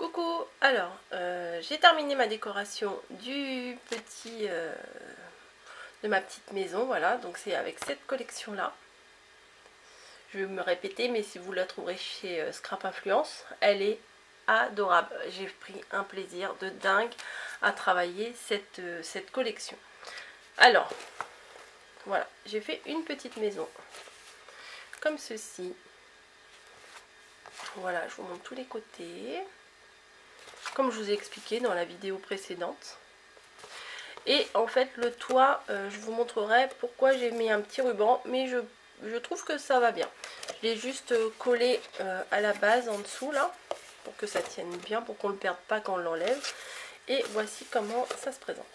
Coucou, alors j'ai terminé ma décoration de ma petite maison, voilà, donc c'est avec cette collection là. Je vais me répéter, mais si vous la trouverez chez Scrap Influence, elle est adorable. J'ai pris un plaisir de dingue à travailler cette collection. Alors, voilà, j'ai fait une petite maison comme ceci. Voilà, je vous montre tous les côtés. Comme je vous ai expliqué dans la vidéo précédente. Et en fait le toit, je vous montrerai pourquoi j'ai mis un petit ruban, mais je trouve que ça va bien. Je l'ai juste collé à la base en dessous là, pour que ça tienne bien, pour qu'on ne le perde pas quand on l'enlève. Et voici comment ça se présente.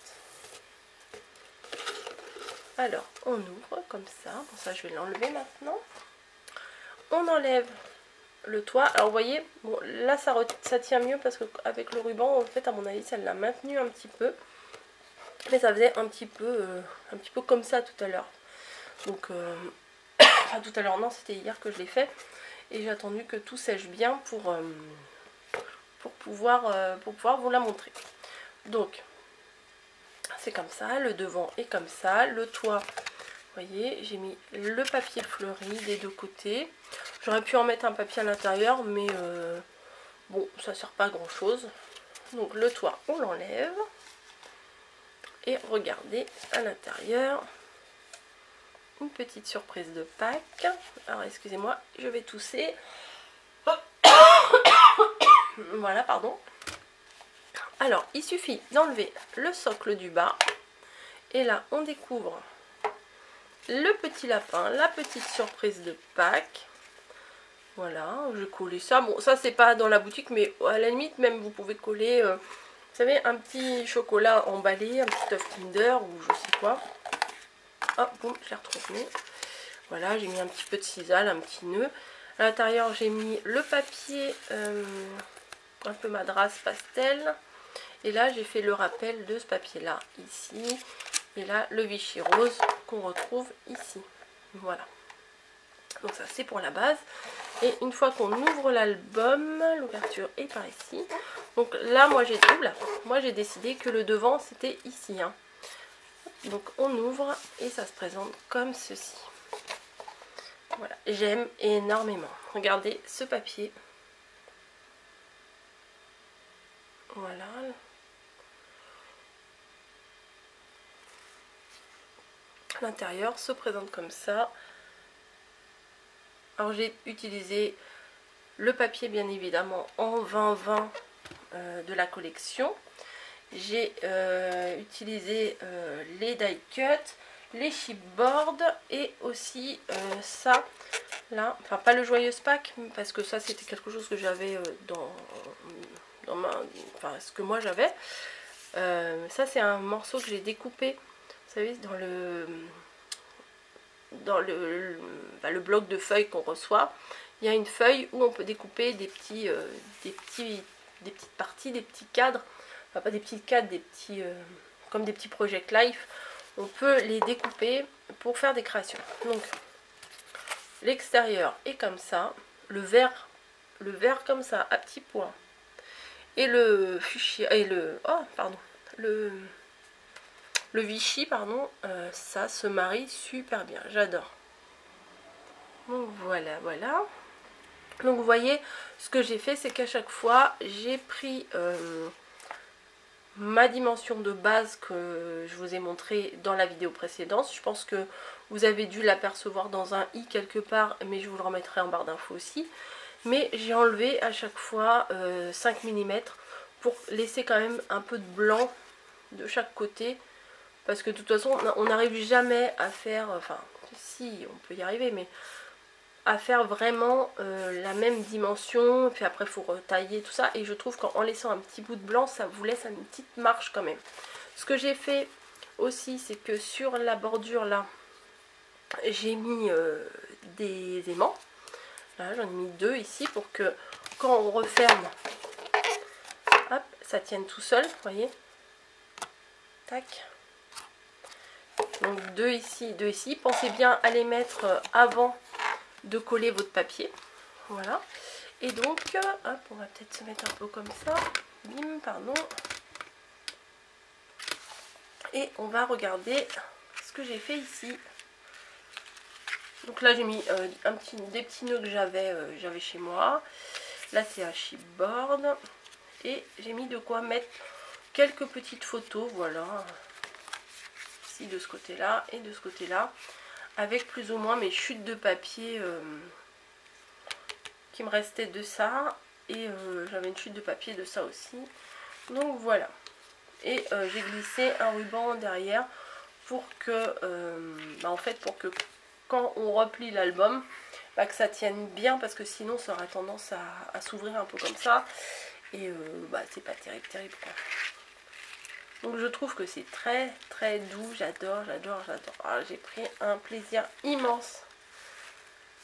Alors on ouvre comme ça, bon ça je vais l'enlever maintenant. On enlève le toit. Alors vous voyez, bon là ça tient mieux parce qu'avec le ruban en fait à mon avis ça l'a maintenu un petit peu, mais ça faisait un petit peu comme ça tout à l'heure. Donc enfin tout à l'heure non, c'était hier que je l'ai fait et j'ai attendu que tout sèche bien pour pouvoir vous la montrer. Donc c'est comme ça, le devant est comme ça, le toit. Vous voyez, j'ai mis le papier fleuri des deux côtés. J'aurais pu en mettre un papier à l'intérieur, mais bon, ça sert pas à grand chose. Donc le toit, on l'enlève. Et regardez à l'intérieur, une petite surprise de Pâques. Alors excusez-moi, je vais tousser. Voilà, pardon. Alors, il suffit d'enlever le socle du bas. Et là, on découvre le petit lapin, la petite surprise de Pâques. Voilà, j'ai collé ça. Bon, ça c'est pas dans la boutique, mais à la limite même vous pouvez coller, vous savez, un petit chocolat emballé, un petit œuf Kinder ou je sais quoi. Hop, boum, je l'ai retrouvé. Voilà, j'ai mis un petit peu de cisal, un petit nœud. À l'intérieur, j'ai mis le papier un peu madras pastel. Et là, j'ai fait le rappel de ce papier-là, ici. Et là, le Vichy rose qu'on retrouve ici. Voilà. Donc ça, c'est pour la base. Et une fois qu'on ouvre l'album, l'ouverture est par ici. Donc là, moi, j'ai décidé que le devant, c'était ici. Hein. Donc on ouvre et ça se présente comme ceci. Voilà, j'aime énormément. Regardez ce papier. Voilà. L'intérieur se présente comme ça. Alors j'ai utilisé le papier bien évidemment en 20-20 de la collection. J'ai utilisé les die cut, les chipboards et aussi ça là, enfin pas le joyeuse Pâques parce que ça c'était quelque chose que j'avais dans ma, enfin ce que moi j'avais. Ça c'est un morceau que j'ai découpé, vous savez, dans le bloc de feuilles qu'on reçoit. Il y a une feuille où on peut découper des petites parties, des petits cadres. Enfin, pas des petits cadres, comme des petits project life. On peut les découper pour faire des créations. Donc l'extérieur est comme ça, le vert comme ça à petits points, et le fuchsia et le Vichy, pardon, ça se marie super bien, j'adore. Donc voilà. Donc vous voyez, ce que j'ai fait, c'est qu'à chaque fois, j'ai pris ma dimension de base que je vous ai montré dans la vidéo précédente. Je pense que vous avez dû l'apercevoir dans un i quelque part, mais je vous le remettrai en barre d'infos aussi. Mais j'ai enlevé à chaque fois 5 mm pour laisser quand même un peu de blanc de chaque côté. Parce que de toute façon, on n'arrive jamais à faire, enfin si, on peut y arriver, mais à faire vraiment la même dimension. Puis après il faut retailler tout ça, et je trouve qu'en laissant un petit bout de blanc, ça vous laisse une petite marge quand même. Ce que j'ai fait aussi, c'est que sur la bordure là, j'ai mis des aimants. Là j'en ai mis 2 ici pour que quand on referme, hop, ça tienne tout seul, vous voyez. Tac. Donc 2 ici, 2 ici. Pensez bien à les mettre avant de coller votre papier. Voilà. Et donc, hop, on va peut-être se mettre un peu comme ça. Bim, pardon. Et on va regarder ce que j'ai fait ici. Donc là j'ai mis des petits nœuds que j'avais chez moi. Là c'est un chipboard. Et j'ai mis de quoi mettre quelques petites photos, voilà. Ici de ce côté-là et de ce côté-là. Avec plus ou moins mes chutes de papier qui me restaient de ça. Et j'avais une chute de papier de ça aussi. Donc voilà. Et j'ai glissé un ruban derrière pour que, en fait, pour que quand on replie l'album, que ça tienne bien, parce que sinon ça aura tendance à s'ouvrir un peu comme ça. Et c'est pas terrible quoi. Donc je trouve que c'est très très doux, j'adore. Ah, j'ai pris un plaisir immense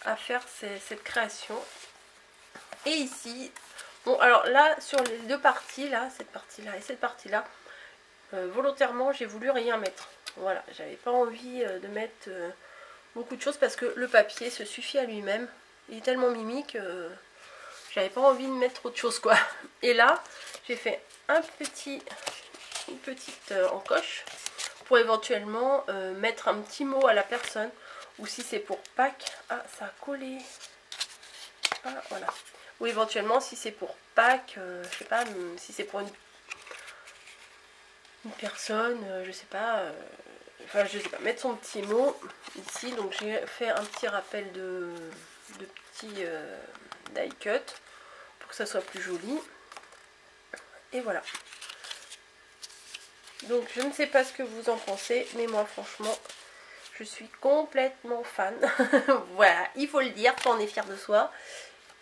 à faire cette création. Et ici, bon alors là sur les deux parties, là, cette partie-là et cette partie-là, volontairement j'ai voulu rien mettre. Voilà, j'avais pas envie de mettre beaucoup de choses parce que le papier se suffit à lui-même. Il est tellement mimi que j'avais pas envie de mettre autre chose quoi. Et là, j'ai fait une petite encoche pour éventuellement mettre un petit mot à la personne. Ou si c'est pour Pâques, ah ça a collé. Ah voilà. Ou éventuellement si c'est pour Pâques, je sais pas, si c'est pour une personne, je sais pas. Enfin, je sais pas, mettre son petit mot ici. Donc j'ai fait un petit rappel de petits die cut pour que ça soit plus joli. Et voilà. Donc je ne sais pas ce que vous en pensez, mais moi franchement je suis complètement fan. Voilà, il faut le dire quand on est fier de soi.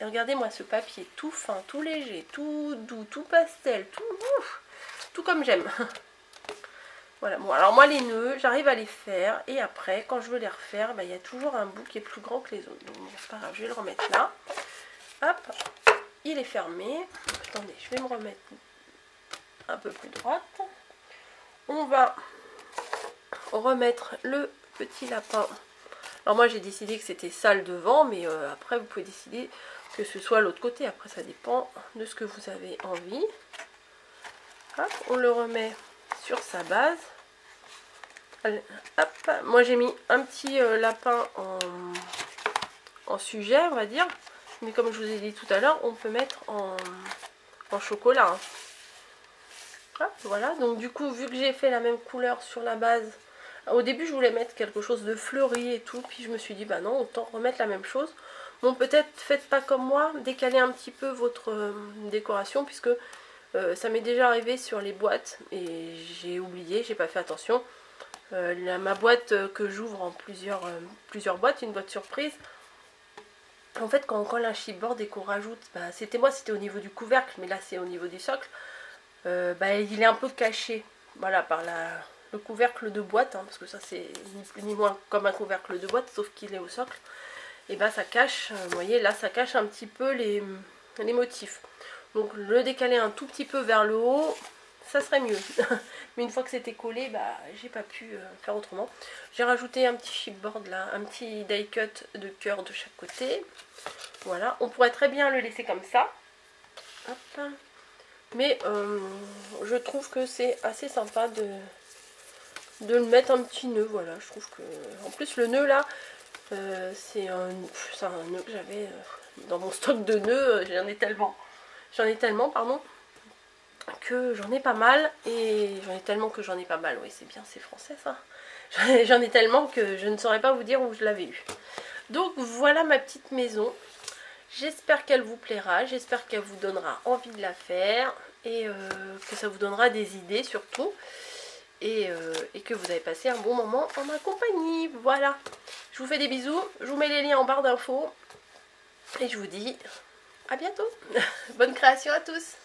Et regardez-moi ce papier tout fin, tout léger, tout doux, tout pastel, tout comme j'aime. Voilà, bon alors moi les nœuds, j'arrive à les faire et après quand je veux les refaire, il y a toujours un bout qui est plus grand que les autres. Donc bon, c'est pas grave, je vais le remettre là. Hop, il est fermé. Attendez, je vais me remettre un peu plus droite. On va remettre le petit lapin. Alors moi j'ai décidé que c'était ça le devant, mais après vous pouvez décider que ce soit l'autre côté. Après ça dépend de ce que vous avez envie. Hop, on le remet sur sa base. Allez, hop. Moi j'ai mis un petit lapin en sujet, on va dire. Mais comme je vous ai dit tout à l'heure, on peut mettre en chocolat. Hein. Hop, voilà, donc du coup, vu que j'ai fait la même couleur sur la base, au début je voulais mettre quelque chose de fleuri et tout, puis je me suis dit, bah non, autant remettre la même chose. Bon, peut-être faites pas comme moi, décalez un petit peu votre décoration, puisque ça m'est déjà arrivé sur les boîtes, et j'ai oublié, j'ai pas fait attention. Ma boîte que j'ouvre en plusieurs boîtes, une boîte surprise, en fait quand on colle un chipboard et qu'on rajoute, c'était au niveau du couvercle, mais là c'est au niveau du socle, il est un peu caché, voilà, par le couvercle de boîte, hein, parce que ça c'est ni plus ni moins comme un couvercle de boîte, sauf qu'il est au socle, et ça cache, vous voyez là ça cache un petit peu les motifs. Donc le décaler un tout petit peu vers le haut, ça serait mieux. Mais une fois que c'était collé, j'ai pas pu faire autrement. J'ai rajouté un petit chipboard là, un petit die cut de cœur de chaque côté. Voilà, on pourrait très bien le laisser comme ça. Hop. Mais je trouve que c'est assez sympa de le mettre un petit nœud. Voilà, je trouve que... En plus le nœud là, c'est un nœud que j'avais dans mon stock de nœuds. J'en ai tellement, pardon, que j'en ai pas mal. Et j'en ai tellement que j'en ai pas mal. Oui, c'est bien, c'est français ça. J'en ai tellement que je ne saurais pas vous dire où je l'avais eu. Donc voilà ma petite maison. J'espère qu'elle vous plaira, j'espère qu'elle vous donnera envie de la faire et que ça vous donnera des idées surtout et que vous avez passé un bon moment en ma compagnie. Voilà, je vous fais des bisous, je vous mets les liens en barre d'infos et je vous dis à bientôt. Bonne création à tous.